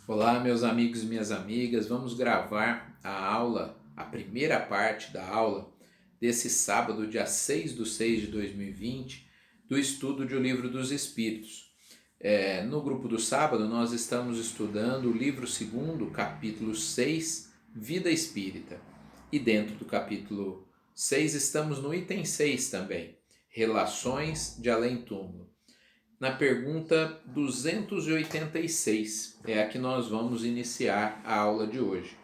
Olá, meus amigos e minhas amigas. Vamos gravar a primeira parte da aula desse sábado, dia 6/6/2020, do estudo de O Livro dos Espíritos. No grupo do sábado, nós estamos estudando o livro segundo, capítulo 6, Vida Espírita. E dentro do capítulo 6, estamos no item 6 também, Relações de Além-Túmulo. Na pergunta 286 é a que nós vamos iniciar a aula de hoje.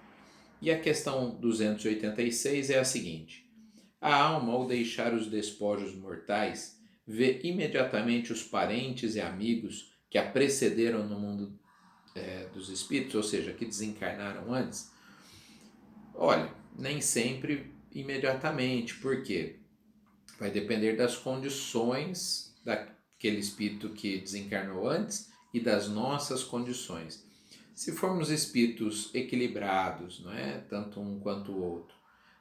E a questão 286 é a seguinte: a alma, ao deixar os despojos mortais, vê imediatamente os parentes e amigos que a precederam no mundo dos espíritos, ou seja, que desencarnaram antes? Olha, nem sempre imediatamente, porque vai depender das condições daquele espírito que desencarnou antes e das nossas condições. Se formos espíritos equilibrados, não é? Tanto um quanto o outro,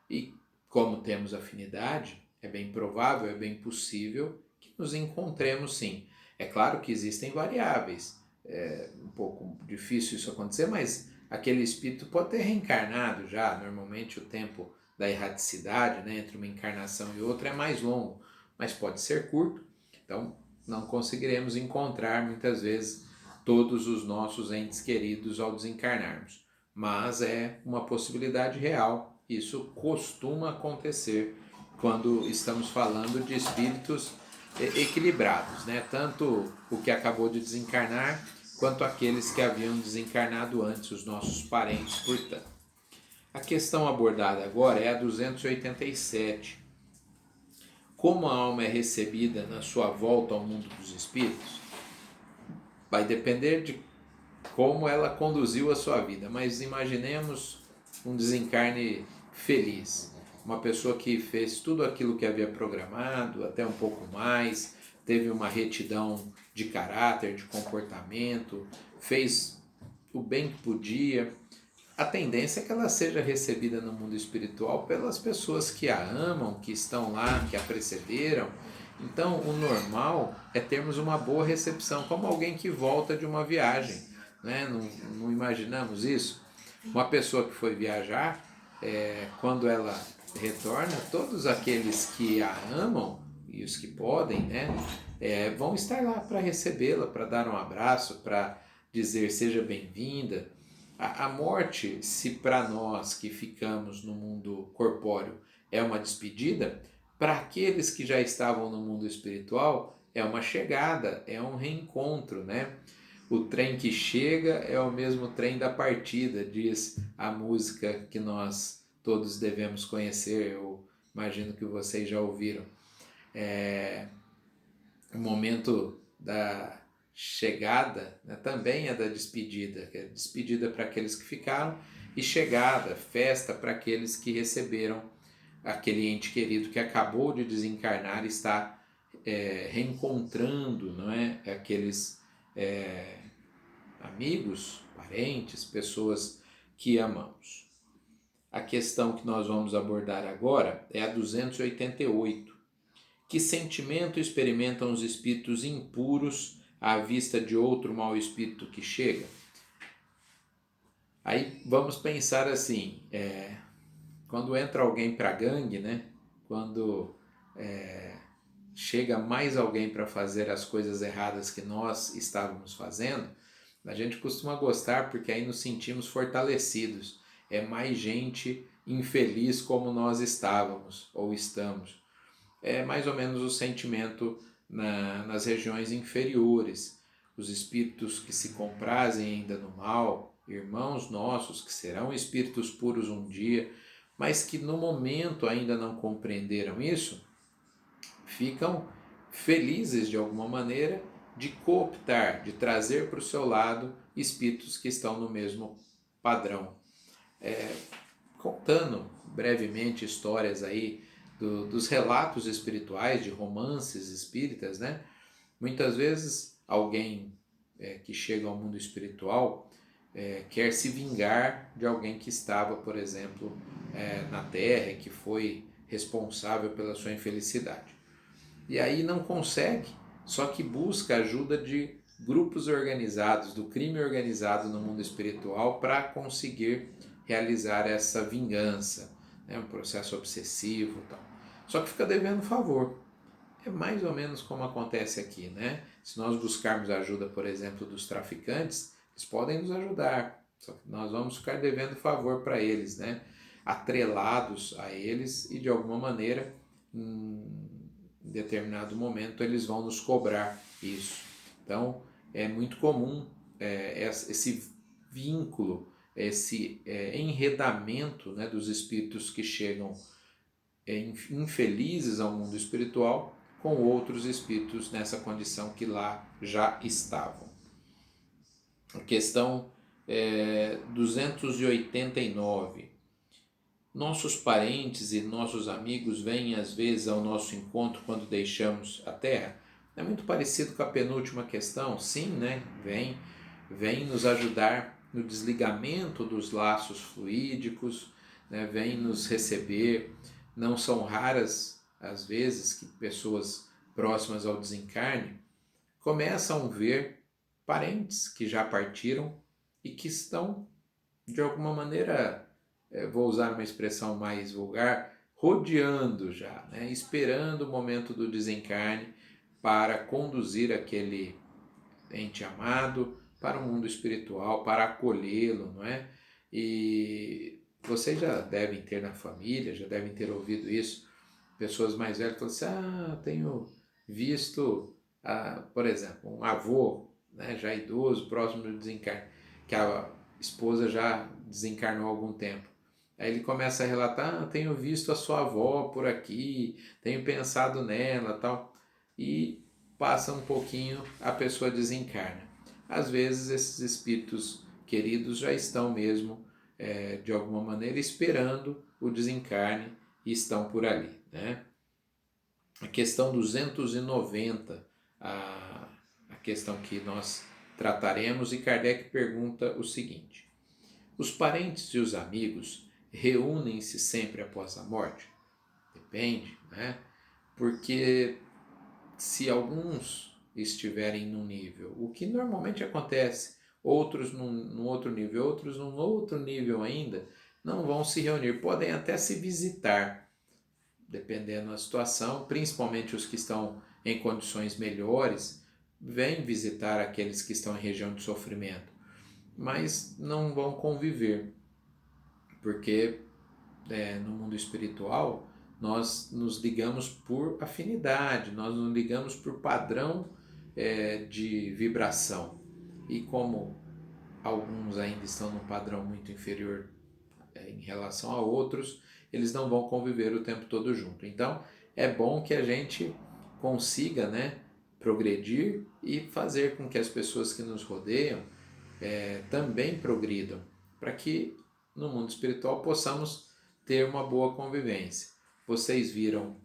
e como temos afinidade, é bem provável, é bem possível que nos encontremos sim. É claro que existem variáveis, é um pouco difícil isso acontecer, mas aquele espírito pode ter reencarnado já. Normalmente o tempo da erraticidade, né, entre uma encarnação e outra é mais longo, mas pode ser curto. Então não conseguiremos encontrar muitas vezes todos os nossos entes queridos ao desencarnarmos, mas é uma possibilidade real. Isso costuma acontecer quando estamos falando de espíritos equilibrados, né? Tanto o que acabou de desencarnar quanto aqueles que haviam desencarnado antes, os nossos parentes, portanto. A questão abordada agora é a 287. Como a alma é recebida na sua volta ao mundo dos espíritos? Vai depender de como ela conduziu a sua vida, mas imaginemos um desencarne feliz, uma pessoa que fez tudo aquilo que havia programado, até um pouco mais, teve uma retidão de caráter, de comportamento, fez o bem que podia. A tendência é que ela seja recebida no mundo espiritual pelas pessoas que a amam, que estão lá, que a precederam. Então, o normal é termos uma boa recepção, como alguém que volta de uma viagem, né? Não imaginamos isso? Uma pessoa que foi viajar, quando ela retorna, todos aqueles que a amam e os que podem, né, vão estar lá para recebê-la, para dar um abraço, para dizer seja bem-vinda. A morte, se para nós que ficamos no mundo corpóreo é uma despedida, para aqueles que já estavam no mundo espiritual é uma chegada, é um reencontro, né? O trem que chega é o mesmo trem da partida, diz a música que nós todos devemos conhecer. Eu imagino que vocês já ouviram. O momento da chegada, né, também é da despedida, que é despedida para aqueles que ficaram, e chegada, festa para aqueles que receberam aquele ente querido que acabou de desencarnar e está reencontrando, não é, aqueles amigos, parentes, pessoas que amamos. A questão que nós vamos abordar agora é a 288. Que sentimento experimentam os espíritos impuros à vista de outro mau espírito que chega? Aí vamos pensar assim, quando entra alguém para a gangue, né? Quando chega mais alguém para fazer as coisas erradas que nós estávamos fazendo, a gente costuma gostar porque aí nos sentimos fortalecidos. É mais gente infeliz como nós estávamos ou estamos. É mais ou menos o sentimento nas regiões inferiores. Os espíritos que se comprazem ainda no mal, irmãos nossos que serão espíritos puros um dia, mas que no momento ainda não compreenderam isso, ficam felizes de alguma maneira de cooptar, de trazer para o seu lado espíritos que estão no mesmo padrão. Contando brevemente histórias aí dos relatos espirituais, de romances espíritas, né? Muitas vezes alguém que chega ao mundo espiritual quer se vingar de alguém que estava, por exemplo, na Terra, que foi responsável pela sua infelicidade. E aí não consegue, só que busca a ajuda de grupos organizados do crime organizado no mundo espiritual para conseguir realizar essa vingança, né? Um processo obsessivo e tal. Só que fica devendo favor. É mais ou menos como acontece aqui, né? Se nós buscarmos a ajuda, por exemplo, dos traficantes, eles podem nos ajudar, só que nós vamos ficar devendo favor para eles, né? Atrelados a eles e de alguma maneira, em determinado momento, eles vão nos cobrar isso. Então, é muito comum esse vínculo, esse enredamento, né, dos espíritos que chegam infelizes ao mundo espiritual com outros espíritos nessa condição que lá já estavam. A questão 289. Nossos parentes e nossos amigos vêm às vezes ao nosso encontro quando deixamos a Terra? É muito parecido com a penúltima questão. Sim, né? Vem nos ajudar no desligamento dos laços fluídicos, né? Vem nos receber. Não são raras as vezes que pessoas próximas ao desencarne começam a ver parentes que já partiram e que estão, de alguma maneira, vou usar uma expressão mais vulgar, rodeando já, né? Esperando o momento do desencarne para conduzir aquele ente amado para o mundo espiritual, para acolhê-lo, não é? E vocês já devem ter na família, já devem ter ouvido isso, pessoas mais velhas falam assim, tenho visto, por exemplo, um avô, né, já idoso, próximo do desencarne, que a esposa já desencarnou há algum tempo. Aí ele começa a relatar, tenho visto a sua avó por aqui, tenho pensado nela, tal, e passa um pouquinho, a pessoa desencarna. Às vezes esses espíritos queridos já estão mesmo, de alguma maneira, esperando o desencarne e estão por ali, né? A questão 290, a questão que nós trataremos, e Kardec pergunta o seguinte: os parentes e os amigos reúnem-se sempre após a morte? Depende, né? Porque se alguns estiverem num nível, o que normalmente acontece, outros num outro nível, outros num outro nível ainda, não vão se reunir, podem até se visitar, dependendo da situação, principalmente os que estão em condições melhores, vêm visitar aqueles que estão em região de sofrimento, mas não vão conviver, porque no mundo espiritual nós nos ligamos por afinidade, nós nos ligamos por padrão de vibração, e como alguns ainda estão num padrão muito inferior em relação a outros, eles não vão conviver o tempo todo junto. Então é bom que a gente consiga, né, progredir e fazer com que as pessoas que nos rodeiam também progridam, para que no mundo espiritual possamos ter uma boa convivência. Vocês viram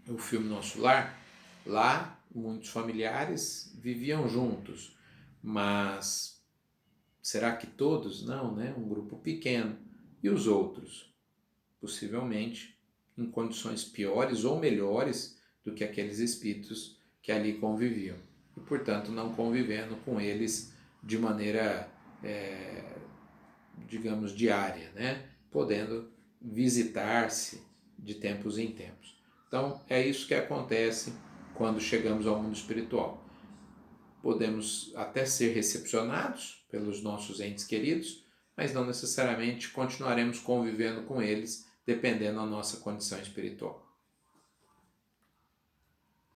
o filme Nosso Lar? Lá muitos familiares viviam juntos, mas será que todos? Não, né? Um grupo pequeno. E os outros? Possivelmente em condições piores ou melhores do que aqueles espíritos que ali conviviam. E, portanto, não convivendo com eles de maneira, digamos, diária, né? Podendo visitar-se de tempos em tempos. Então, é isso que acontece quando chegamos ao mundo espiritual. Podemos até ser recepcionados pelos nossos entes queridos, mas não necessariamente continuaremos convivendo com eles, dependendo da nossa condição espiritual.